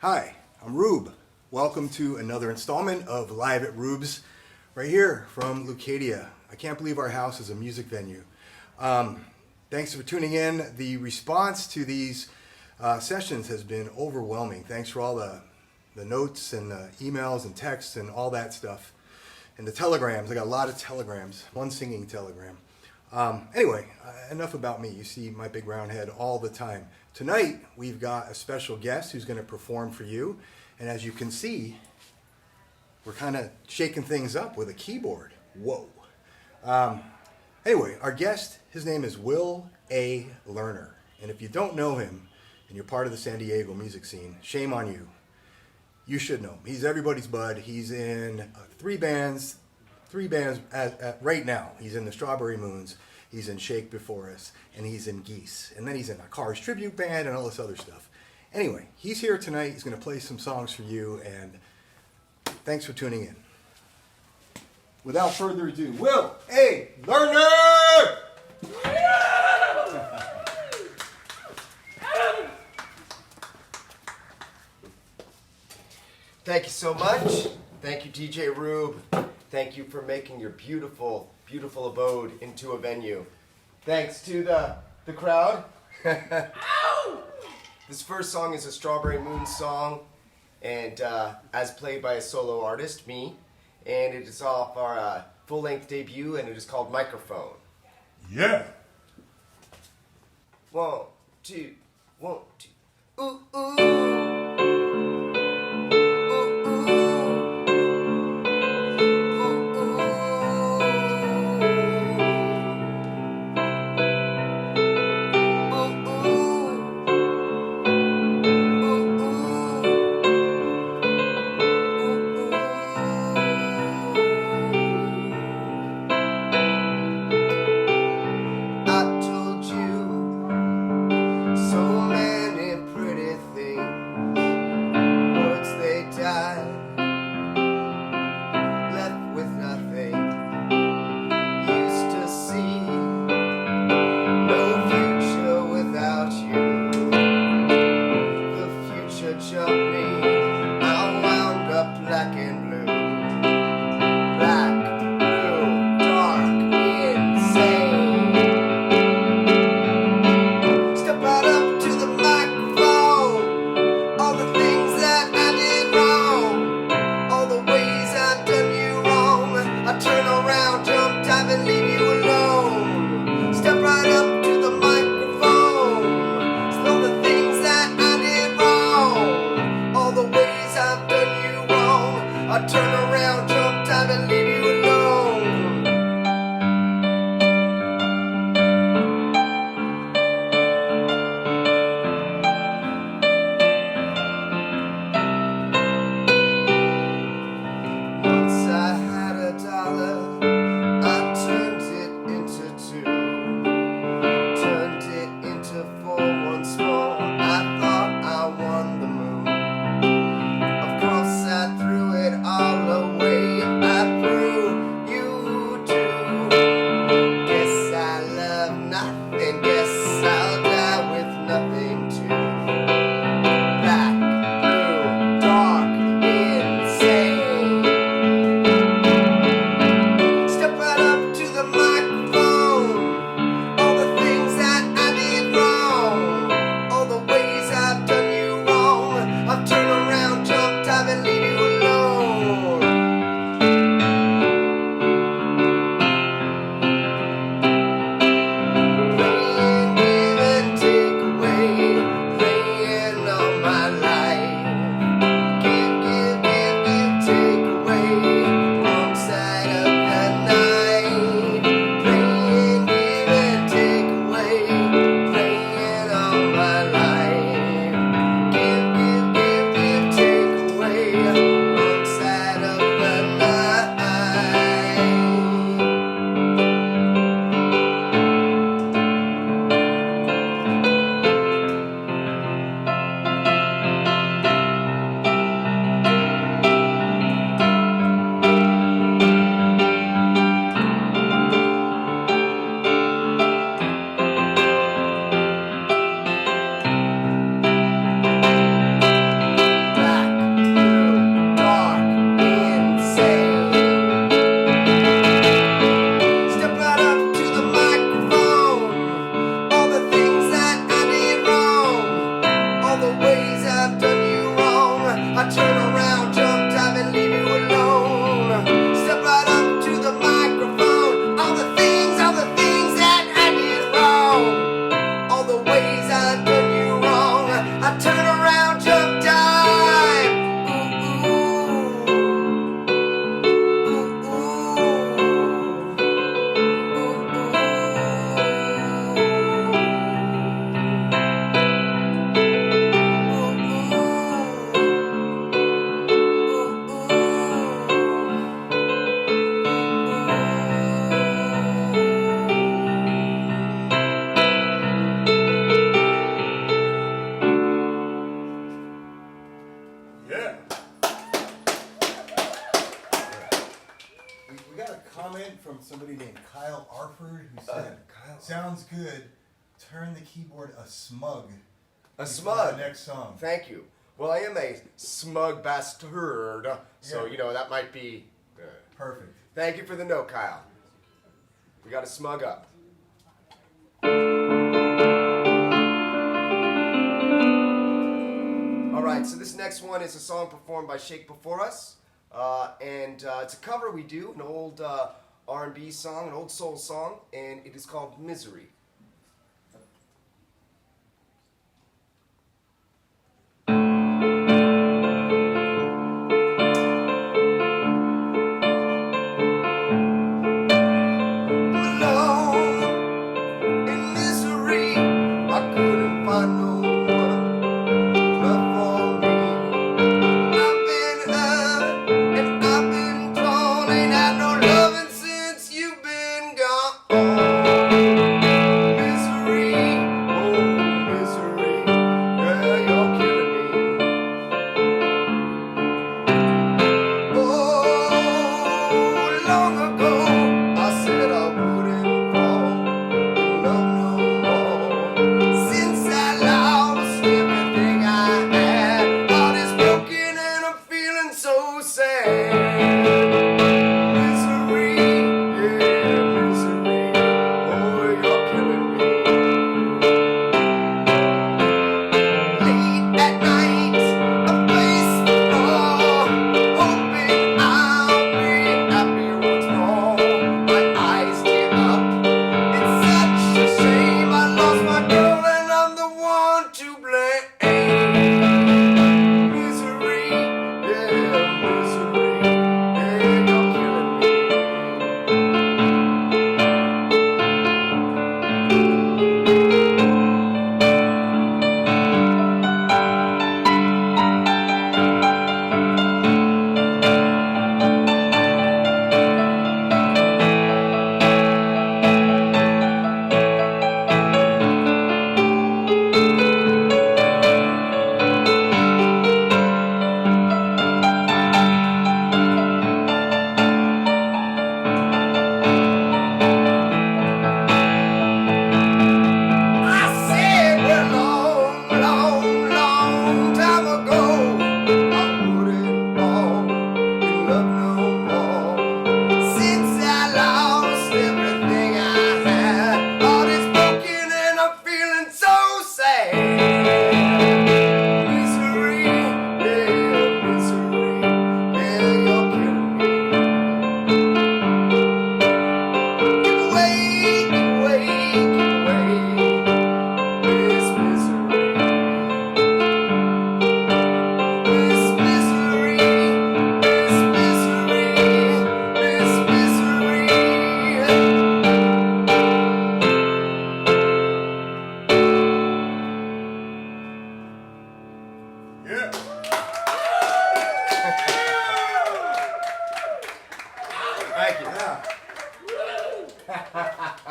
Hi, I'm Roob. Welcome to another installment of Live at Roob's, right here from Leucadia. I can't believe our house is a music venue. Thanks for tuning in. The response to these sessions has been overwhelming. Thanks for all the notes and the emails and texts and all that stuff. And the telegrams. I got a lot of telegrams. One singing telegram. Anyway, enough about me. You see my big round head all the time. Tonight, we've got a special guest who's going to perform for you. And as you can see, we're kind of shaking things up with a keyboard. Whoa. Anyway, our guest, his name is Will A. Lerner. And if you don't know him and you're part of the San Diego music scene, shame on you. You should know him. He's everybody's bud. He's in three bands right now. He's in the Strawberry Moons, he's in Shake Before Us, and he's in Geese. And then he's in a Cars tribute band and all this other stuff. Anyway, he's here tonight. He's going to play some songs for you, and thanks for tuning in. Without further ado, Will A. Lerner! Thank you so much. Thank you, DJ Roob. Thank you for making your beautiful, beautiful abode into a venue. Thanks to the crowd. This first song is a Strawberry Moon song, and as played by a solo artist, me, and it is off our full-length debut, and it is called Microphone. Yeah. 1, 2, 1, 2. Ooh, ooh. Kyle Arford, who said, sounds good, turn the keyboard a smug. A For smug. the next song. Thank you. Well, I am a smug bastard, so, Yeah. that might be... Perfect. Thank you for the note, Kyle. We got to smug up. All right, so this next one is a song performed by Shake Before Us, and it's a cover we do, an old R&B song, an old soul song, and it is called Misery.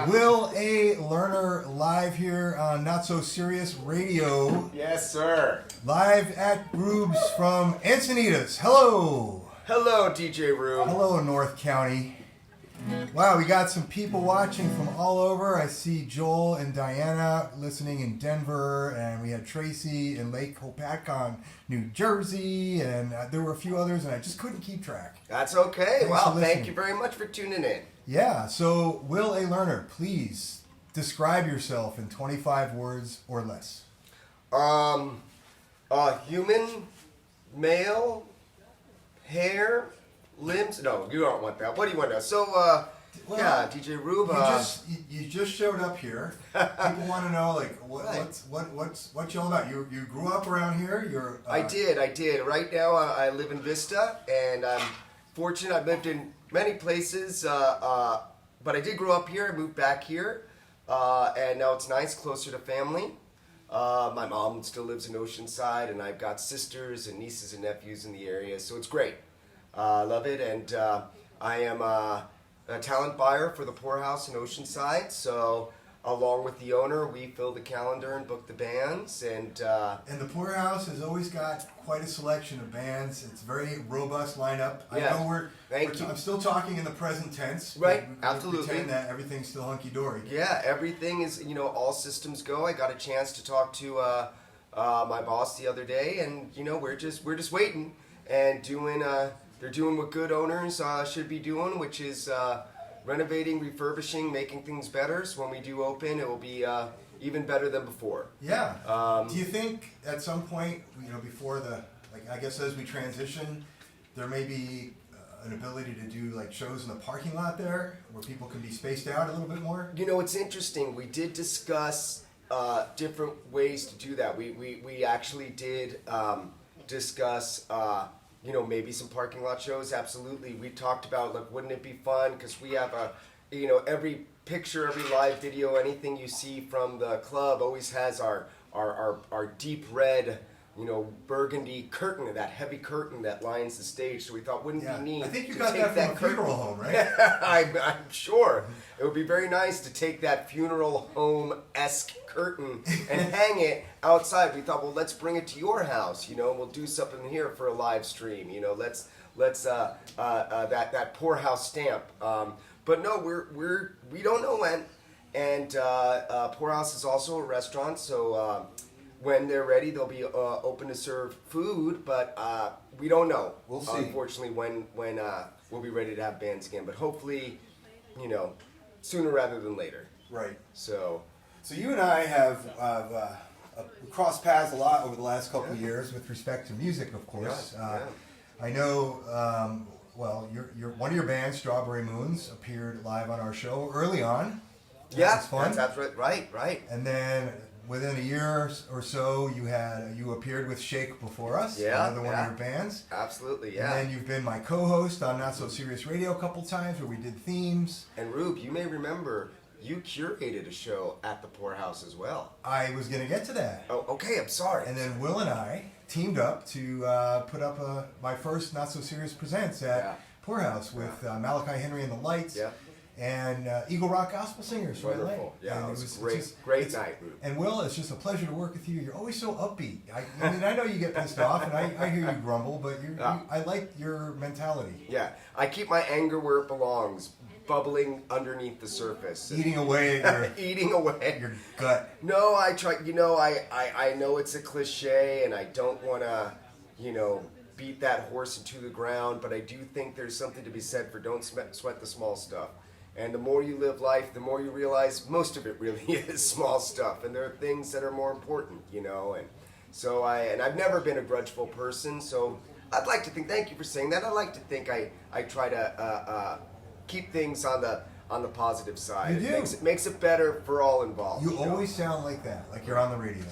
Will A. Lerner live here on Not So Serious Radio. Yes, sir. Live at Roob's from Encinitas. Hello. Hello, DJ Roob. Hello, North County. Wow, we got some people watching from all over. I see Joel and Diana listening in Denver, and we had Tracy in Lake Hopatcong, New Jersey, and there were a few others, and I just couldn't keep track. That's okay. Thanks Well, for thank listening. you very much for tuning in. Yeah, so Will A. Lerner, please describe yourself in 25 words or less. Human, male, hair, limbs. No, you don't want that. What do you want to know? So, yeah, DJ Roob. You just showed up here. People want to know like what's you all about. You grew up around here. You're. I did. Right now, I live in Vista, and I'm fortunate. I've lived in many places, but I did grow up here. I moved back here, and now it's nice, closer to family. My mom still lives in Oceanside, and I've got sisters and nieces and nephews in the area, so it's great. I love it, and I am a talent buyer for the Poorhouse in Oceanside, so along with the owner, we fill the calendar and book the bands. And the Poorhouse has always got quite a selection of bands. It's a very robust lineup. Yeah. I know I'm still talking in the present tense. Right, We absolutely. pretend that everything's still hunky-dory. yeah, everything is, all systems go. I got a chance to talk to my boss the other day, and we're just waiting and doing. They're doing what good owners should be doing, which is renovating, refurbishing, making things better. So when we do open, it will be even better than before. Yeah. Do you think at some point, before I guess as we transition, there may be an ability to do like shows in the parking lot there, where people can be spaced out a little bit more? It's interesting. We did discuss different ways to do that. We actually did discuss. Maybe some parking lot shows. Absolutely. We talked about, like, wouldn't it be fun? Because we have every picture, every live video, anything you see from the club always has our deep red, burgundy curtain, that heavy curtain that lines the stage. So we thought, wouldn't it be neat? I think you to got take that from a curtain- funeral home, right? I'm sure. It would be very nice to take that funeral home-esque curtain and hang it outside. We thought, well, let's bring it to your house, and we'll do something here for a live stream. Let's that Poorhouse stamp. But no, we don't know when. And Poorhouse is also a restaurant, so when they're ready, they'll be open to serve food. But we don't know. We'll see. Unfortunately, when we'll be ready to have bands again. But hopefully, sooner rather than later. Right. So you and I have crossed paths a lot over the last couple of years with respect to music, of course. Yeah. I know. Your one of your bands, Strawberry Moons, appeared live on our show early on. That was fun. That's absolutely right. And then within a year or so, you appeared with Shake before us, another one of your bands. Absolutely, yeah. And then you've been my co-host on Not So Serious Radio a couple times, where we did themes. And Roob, you may remember you curated a show at the Poorhouse as well. I was going to get to that. Oh, okay. I'm sorry. And then Will and I teamed up to put up my first Not So Serious Presents at Poorhouse with Malachi Henry and the Lights. Yeah. And Eagle Rock Gospel Singers. Wonderful. Yeah, and it was great night. And Will, it's just a pleasure to work with you. You're always so upbeat. I know you get pissed off, and I hear you grumble, but I like your mentality. Yeah, I keep my anger where it belongs, bubbling underneath the surface. Eating away at your gut. No, I try. I know it's a cliche, and I don't want to, beat that horse into the ground. But I do think there's something to be said for don't sweat the small stuff. And the more you live life, the more you realize most of it really is small stuff, and there are things that are more important, And so I've never been a grudgeful person. So I'd like to think. Thank you for saying that. I like to think I try to keep things on the positive side. You do. It makes it better for all involved. You always sound like that, like you're on the radio.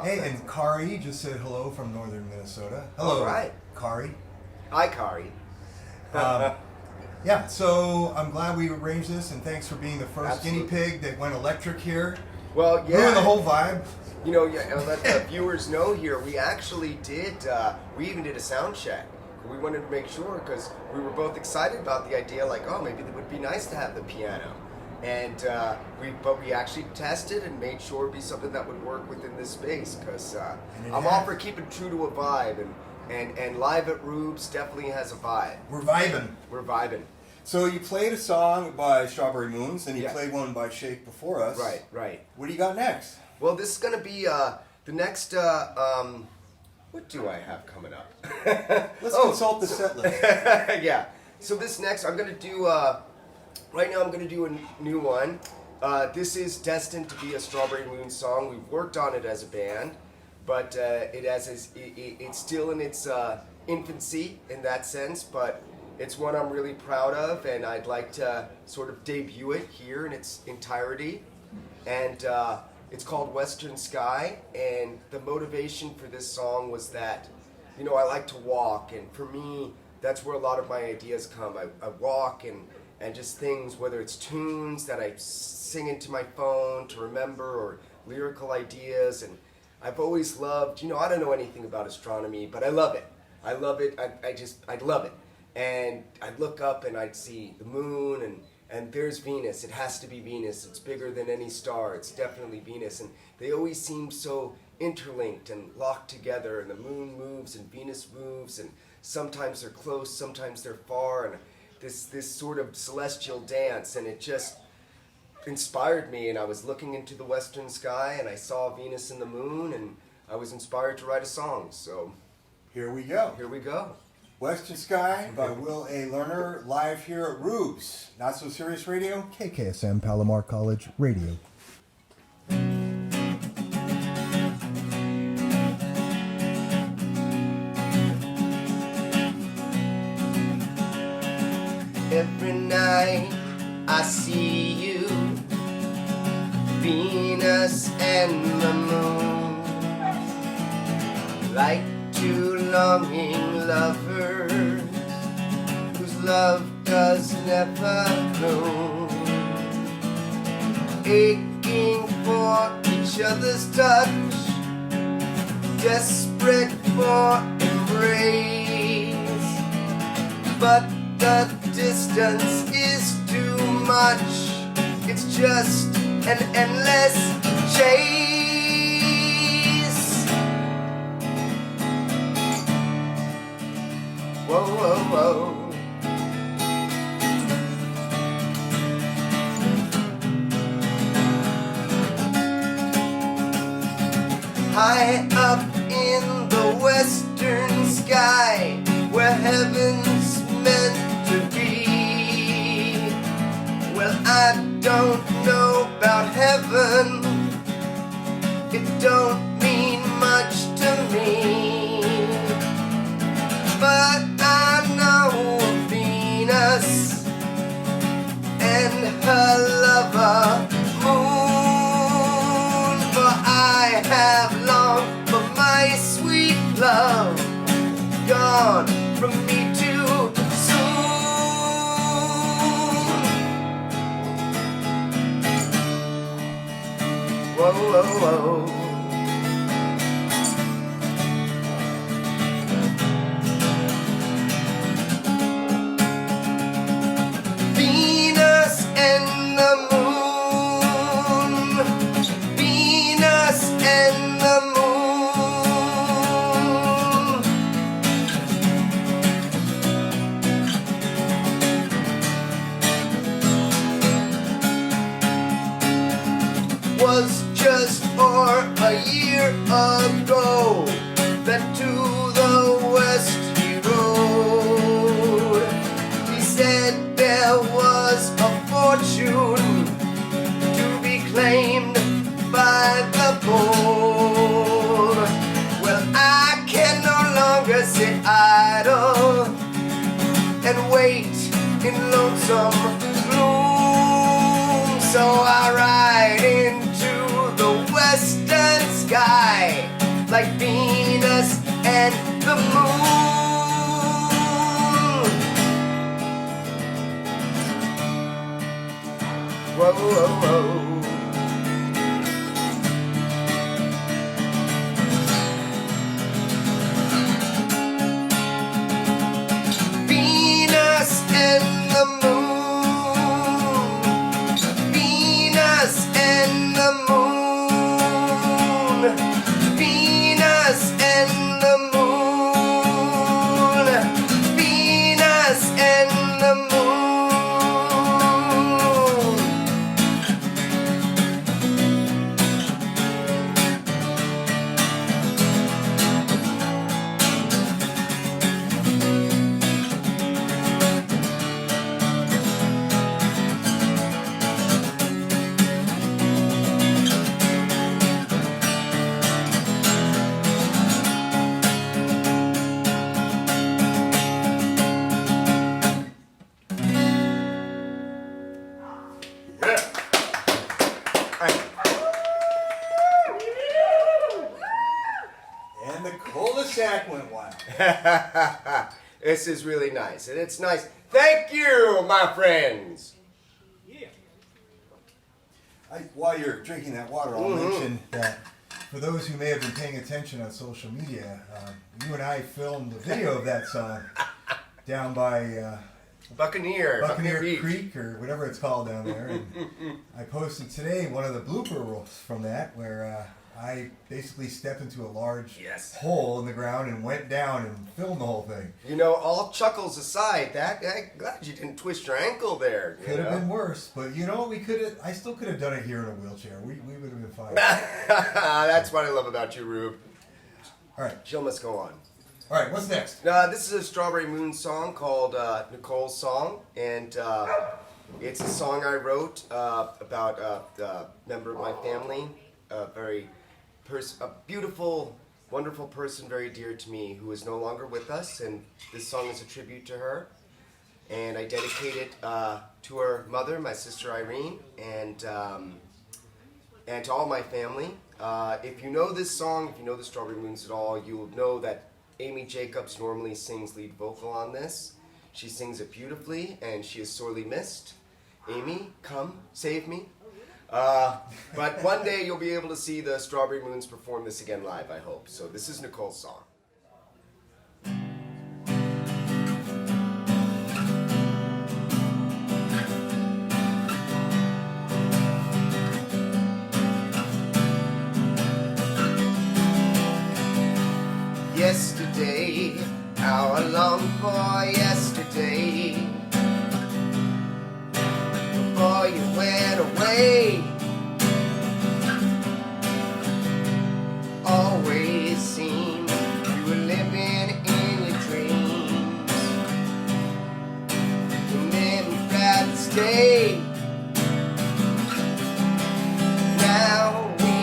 Hey, and Kari just said hello from northern Minnesota. Hello, all right. Kari. Hi, Kari. Yeah, so I'm glad we arranged this, and thanks for being the first Absolutely. guinea pig that went electric here. Well, yeah. Ruined the whole vibe. Let the viewers know here, we actually did, we even did a sound check. We wanted to make sure, because we were both excited about the idea, like, oh, maybe it would be nice to have the piano. And we actually tested and made sure it'd be something that would work within this space, because I'm all for keeping true to a vibe, and Live at Roob's definitely has a vibe. We're vibing. We're vibing. So you played a song by Strawberry Moons, and you Yes. played one by Shake before us. Right. What do you got next? Well, this is going to be the next, what do I have coming up? Let's consult the set list. Yeah. So this next, I'm going to do, right now I'm going to do a new one. This is destined to be a Strawberry Moon song. We've worked on it as a band, but it's still in its infancy in that sense, but it's one I'm really proud of, and I'd like to sort of debut it here in its entirety. And it's called Western Sky, and the motivation for this song was that, I like to walk, and for me, that's where a lot of my ideas come. I walk and just things, whether it's tunes that I sing into my phone to remember, or lyrical ideas, and I've always loved, I don't know anything about astronomy, but I love it. I love it. I love it. And I'd look up and I'd see the moon, and there's Venus. It has to be Venus. It's bigger than any star. It's definitely Venus. And they always seem so interlinked and locked together, and the moon moves and Venus moves, and sometimes they're close, sometimes they're far, and this sort of celestial dance, and it just inspired me. And I was looking into the western sky, and I saw Venus and the moon, and I was inspired to write a song. So Here we go. here we go. Western Sky by Will A. Lerner, live here at Roob's. Not So Serious Radio, KKSM Palomar College Radio. Every night I see you, Venus and the moon, like two longing lovers whose love does never bloom, aching for each other's touch, desperate for embrace, but the distance is too much. It's just an endless chase. Whoa, whoa, whoa. High up in the western sky, where heaven's meant to be. Well, I don't know about heaven. It don't mean much to me. But I know Venus and her lover moon. For I have longed for my sweet love, gone from me too soon. Whoa, whoa, whoa. Venus and the moon, Venus and the moon, was just for a year ago that to the west he rode. He said there was a fortune to be claimed by the bold. Well, I can no longer sit idle and wait in lonesome gloom. So I ride into the western sky like Venus and the moon. Whoa, whoa, whoa. Venus and the moon, Venus and the moon, Venus and the moon, Venus and the moon. And the cul-de-sac went wild. This is really nice, and it's nice. Thank you, my friends. While you're drinking that water, I'll mention that for those who may have been paying attention on social media, you and I filmed a video of that song down by Buccaneer Beach. Creek or whatever it's called down there. And I posted today one of the blooper reels from that where I basically stepped into a large hole in the ground and went down and filmed the whole thing. You know, all chuckles aside, I'm glad you didn't twist your ankle there. Could have been worse, but you know, I still could have done it here in a wheelchair. We would have been fine. That's what I love about you, Roob. All right. Show must go on. All right, what's next? This is a Strawberry Moon song called Nicole's Song, and it's a song I wrote about a member of my family, a beautiful, wonderful person, very dear to me, who is no longer with us, and this song is a tribute to her. And I dedicate it to her mother, my sister Irene, and to all my family. If you know this song, if you know the Strawberry Moons at all, you'll know that Amy Jacobs normally sings lead vocal on this. She sings it beautifully, and she is sorely missed. Amy, come, save me. But one day you'll be able to see the Strawberry Moons perform this again live, I hope. So this is Nicole's song. Yesterday, how I long for yesterday, before you went away. Always seemed you were living in your dreams, and then we'd rather stay. Now we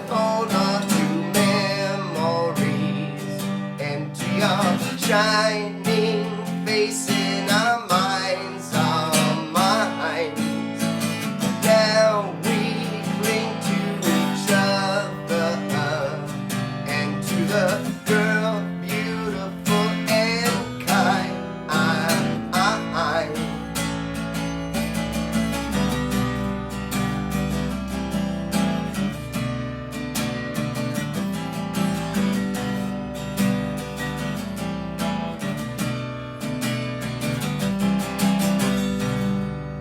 hold on to memories and to your shining face in our minds, our minds. Now we cling to each other and to the girl beautiful and kind.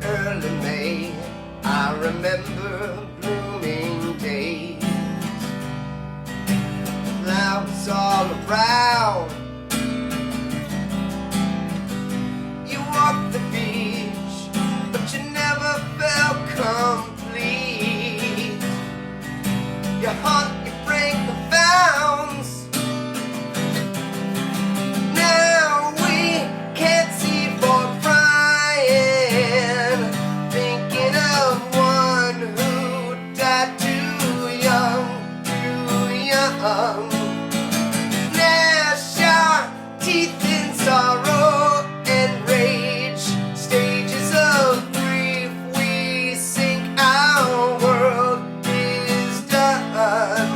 Early May, I remember blooming days, flowers all around. You walked the beach, but you never felt complete. Your heart, you break the bounds. Now we can't see for crying, thinking of one who died too young, too young. Gnash our teeth in sorrow and rage, stages of grief we sink, our world is done.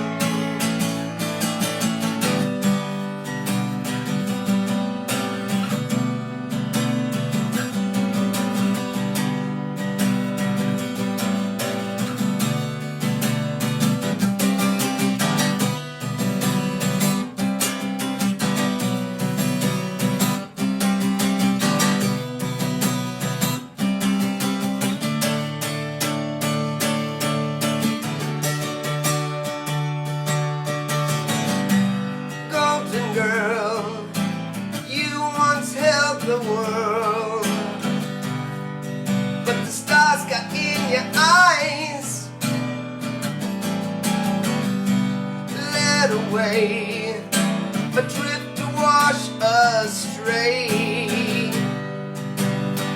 Golden girl, you once held the world, but the stars got in your eyes, led away, adrift to wash astray,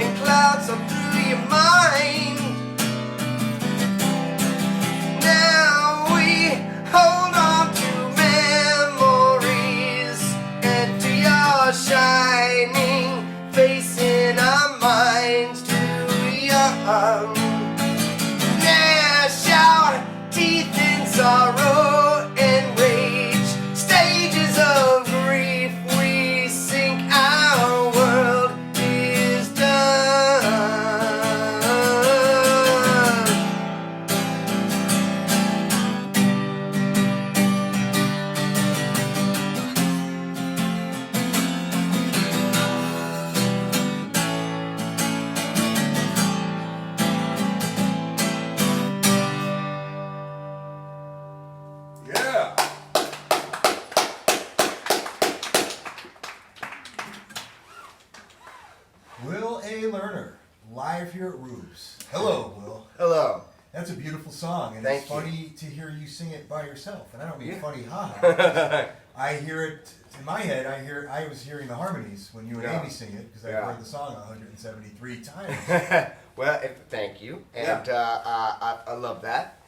and clouds up through your mind. Now we hold on to memories and to your shining face in our minds, too young. Gnash our teeth in sorrow and rage, stages of grief we sink, our world is done. here at Roob's. Hello, Will. Hello. That's a beautiful song, and Thank it's you. funny to hear you sing it by yourself. And I don't mean funny, haha. I hear it in my head. I was hearing the harmonies when you and Yeah. Amy sing it because I've Yeah. heard the song 173 times. Well, thank you, and I love that.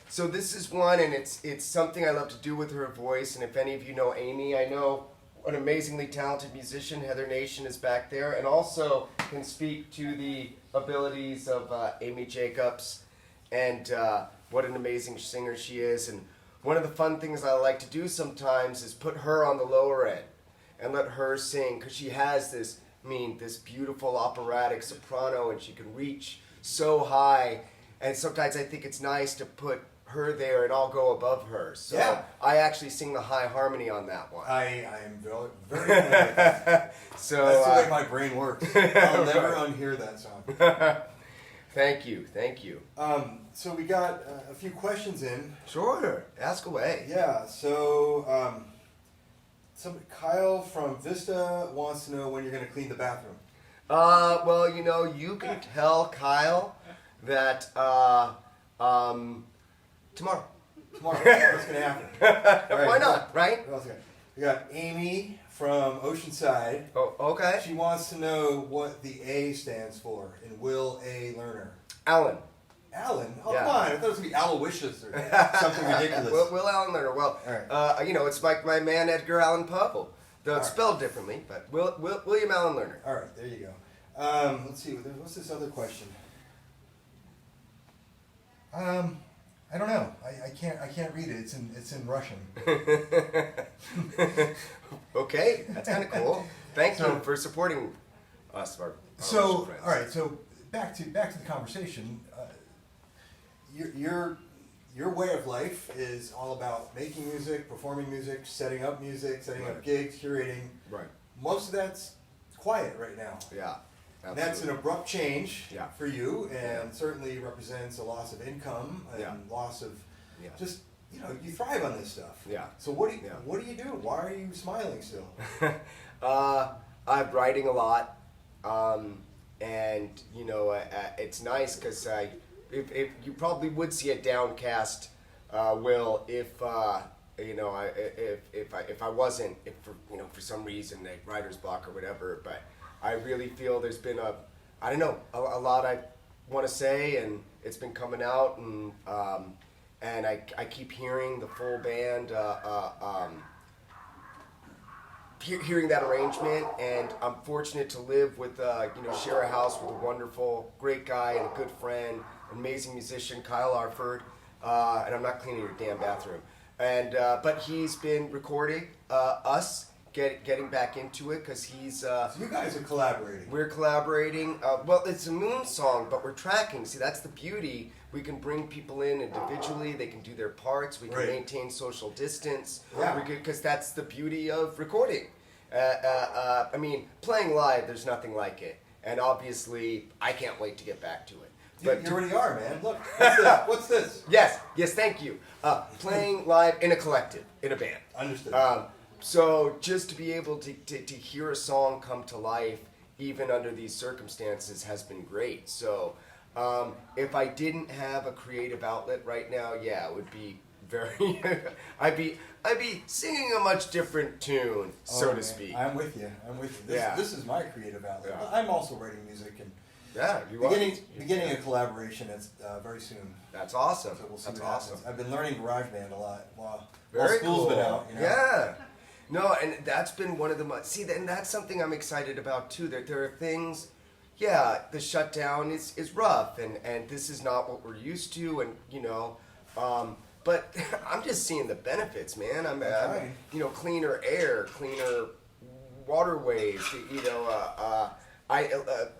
So this is one, and it's something I love to do with her voice. And if any of you know Amy, I know an amazingly talented musician. Heather Nation is back there, and also can speak to the abilities of Amy Jacobs, and what an amazing singer she is. And one of the fun things I like to do sometimes is put her on the lower end and let her sing, because she has this beautiful operatic soprano, and she can reach so high. And sometimes I think it's nice to put her there and I'll go above her. So Yeah. I actually sing the high harmony on that one. I am very familiar with that. So That's the way my brain works. I'll never unhear that song. thank you. So we got a few questions in. Sure, ask away. Yeah, so Kyle from Vista wants to know when you're going to clean the bathroom. Well, you can tell Kyle that tomorrow. Tomorrow, what's going to happen? All right, Why not, right? What else we got? We got Amy from Oceanside. Oh, okay. She wants to know what the A stands for in Will A. Lerner. Alan. Alan? Oh, Yeah. come on. I thought it was going to be Aloysius or something ridiculous. Will Allen Lerner. Well, All right. it's like my man Edgar Allan Poe, though it's All right. spelled differently. But William Allen Lerner. All right, there you go. Let's see. What's this other question? I don't know. I can't read it. It's in Russian. Okay, that's kind of cool. Thank you for supporting us, our So, Russian friends. all right. So back to the conversation. Your way of life is all about making music, performing music, setting up Right. gigs, curating. Right. Most of that's quiet right now. Yeah. And that's an abrupt change Yeah. for you, and Yeah. certainly represents a loss of income and Yeah. loss of Yeah. just you thrive on this stuff. Yeah. So Yeah. what do you do? Why are you smiling still? I'm writing a lot, and it's nice because if you probably would see a downcast Will if I wasn't for some reason a writer's block or whatever. But I really feel there's been a lot I want to say, and it's been coming out, and I keep hearing the full band. Hearing that arrangement, and I'm fortunate to live with, share a house with a wonderful, great guy and a good friend, amazing musician, Kyle Arford, and I'm not cleaning your damn bathroom. And but he's been recording us getting back into it because he's. So you guys are collaborating. We're collaborating. Well, it's a Moon song, but we're tracking. See, that's the beauty. We can bring people in individually. They can do their parts. We can Right. maintain social distance. Yeah. Because that's the beauty of recording. Playing live, there's nothing like it. And obviously, I can't wait to get back to it. You already are, man. Look, what's this? What's this? Yes, thank you. Playing live in a collective, in a band. Understood. So just to be able to hear a song come to life, even under these circumstances, has been great. So if I didn't have a creative outlet right now, it would be very. I'd be singing a much different tune, so Oh, to man. speak. I'm with you. This is my creative outlet. Yeah. I'm also writing music and You are. beginning a collaboration that's very soon. That's awesome. So we'll see That's what awesome. happens. I've been learning GarageBand a lot while Very school's cool. been out. Yeah. No, and that's been one of the and that's something I'm excited about too. That there are things, the shutdown is rough, and this is not what we're used to, and but I'm just seeing the benefits, man. I'm cleaner air, cleaner waterways,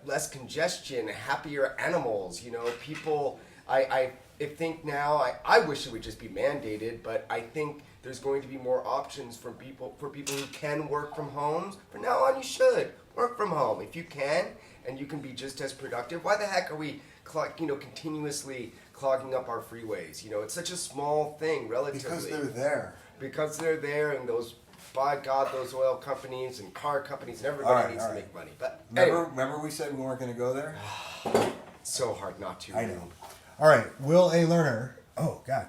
less congestion, happier animals, people. I think now I wish it would just be mandated, but I think there's going to be more options for people who can work from home. From now on, you should work from home if you can, and you can be just as productive. Why the heck are we, continuously clogging up our freeways? It's such a small thing, relatively. Because they're there. Because they're there, and those by God, those oil companies and car companies and everybody All right, needs all to right. make money. But Remember we said we weren't going to go there? it's so hard not to. I know. All right, Will A. Lerner. Oh, God.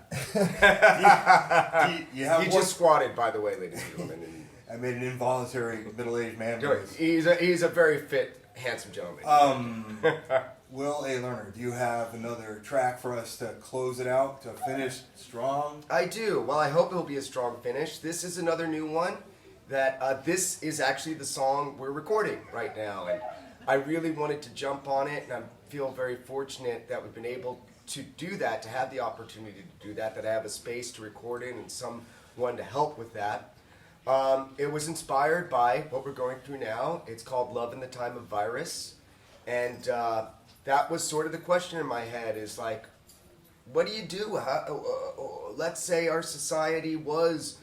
you have He one? just squatted, by the way, ladies and gentlemen. And I made an involuntary middle-aged man voice. he's a very fit, handsome gentleman. Will A. Lerner, do you have another track for us to close it out, to finish strong? I do. Well, I hope it'll be a strong finish. This is another new one that this is actually the song we're recording right now. And I really wanted to jump on it, and I feel very fortunate that we've been able to do that, to have the opportunity to do that, that I have a space to record in and someone to help with that. It was inspired by what we're going through now. It's called Love in the Time of Virus. And that was sort of the question in my head is like, what do you do? Let's say our society was,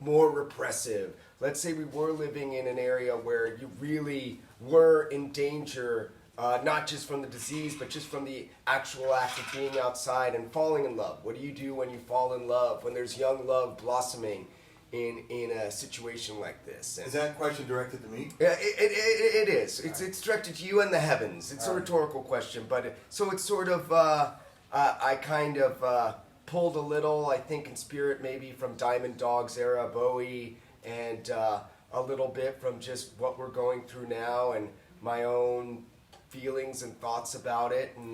more repressive. Let's say we were living in an area where you really were in danger, not just from the disease, but just from the actual act of being outside and falling in love. What do you do when you fall in love, when there's young love blossoming in a situation like this? And Is that question directed to me? it is. It's directed to you and the heavens. It's a rhetorical question, but so it's sort of I kind of pulled a little, I think, in spirit maybe from Diamond Dogs era Bowie, and a little bit from just what we're going through now and my own feelings and thoughts about it, and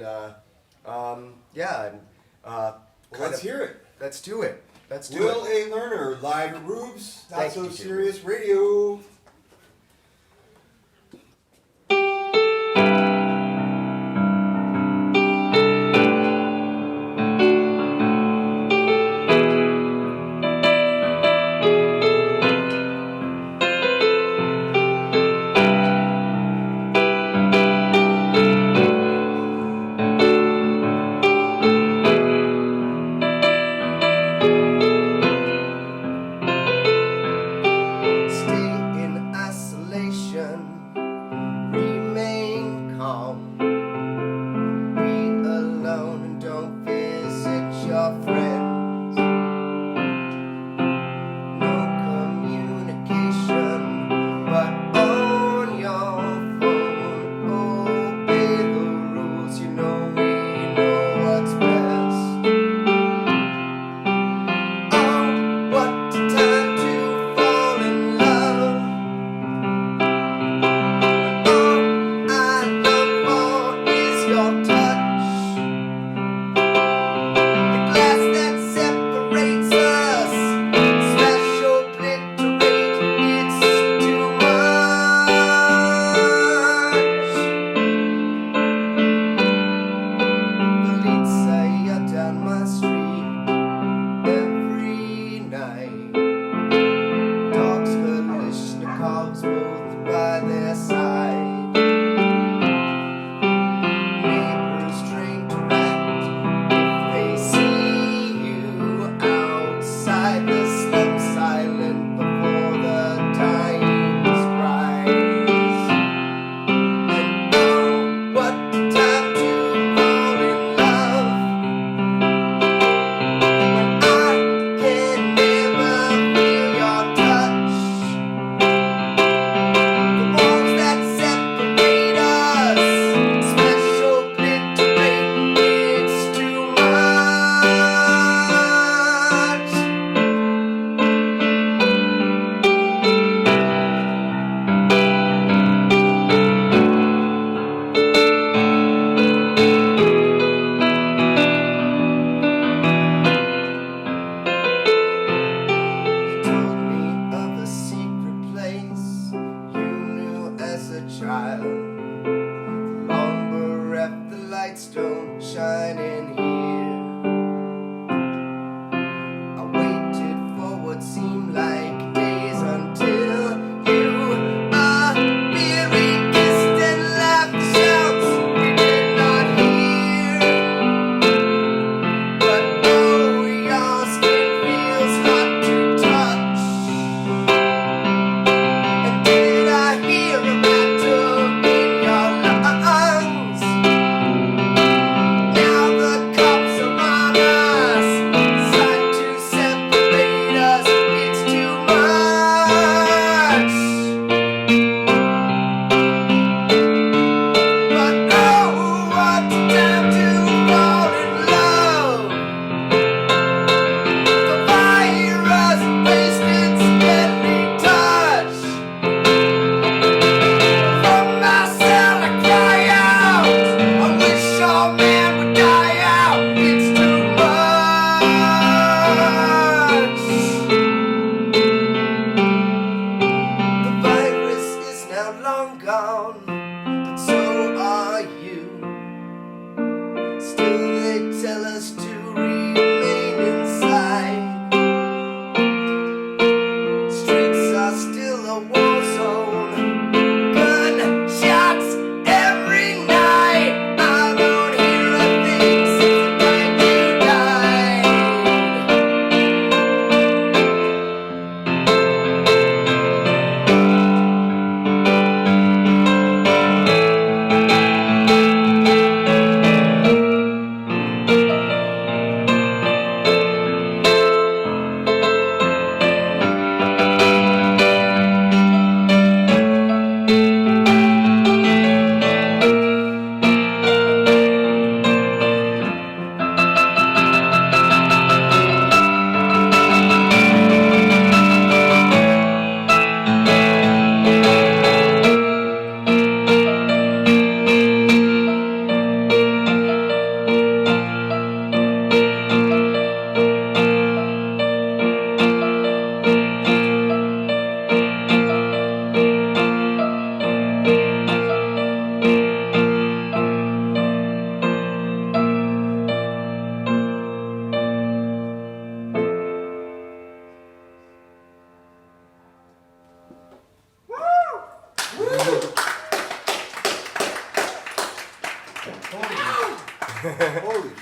Let's hear it. Let's do it. Let's do Will it. A. Lerner, live at Roob's, Not Thank So you, Jimmy. Serious Radio. Stay in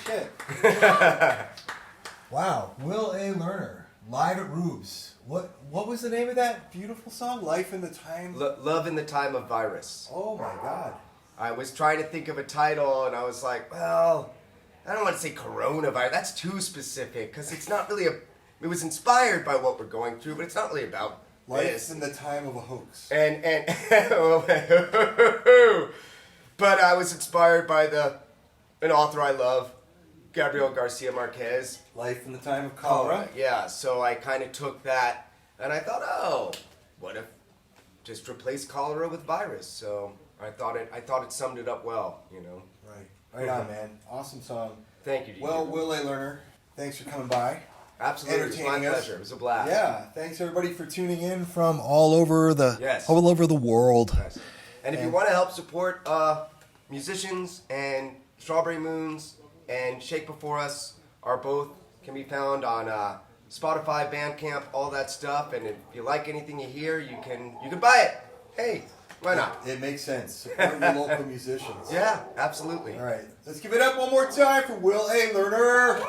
shit. Wow, Will A. Lerner, live at Roob's. What was the name of that beautiful song? Life in the Time? Love in the Time of Virus. Oh my God. I was trying to think of a title, and I was like, well, I don't want to say coronavirus. That's too specific, because it's not really it was inspired by what we're going through, but it's not really about Life this. in the Time of a Hoax. And but I was inspired by an author I love, Gabriel Garcia Marquez. Life in the Time of Cholera. Yeah, so I kind of took that, and I thought, oh, what if just replace cholera with virus? So I thought it summed it up well, you know. Right on, man. Awesome song. Thank you. Well, Will A. Lerner, thanks for coming by. Absolutely, it was my entertaining us. pleasure. It was a blast. Yeah, thanks everybody for tuning in from all over the Yes. world. Yes. And if you want to help support musicians, and Strawberry Moons and Shake Before Us can be found on Spotify, Bandcamp, all that stuff. And if you like anything you hear, you can buy it. Hey, why not? It makes sense. Support your local musicians. Yeah, absolutely. All right, let's give it up one more time for Will A. Lerner.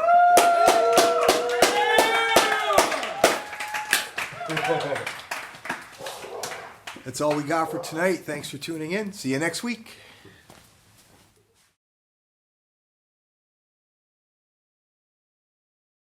That's all we got for tonight. Thanks for tuning in. See you next week.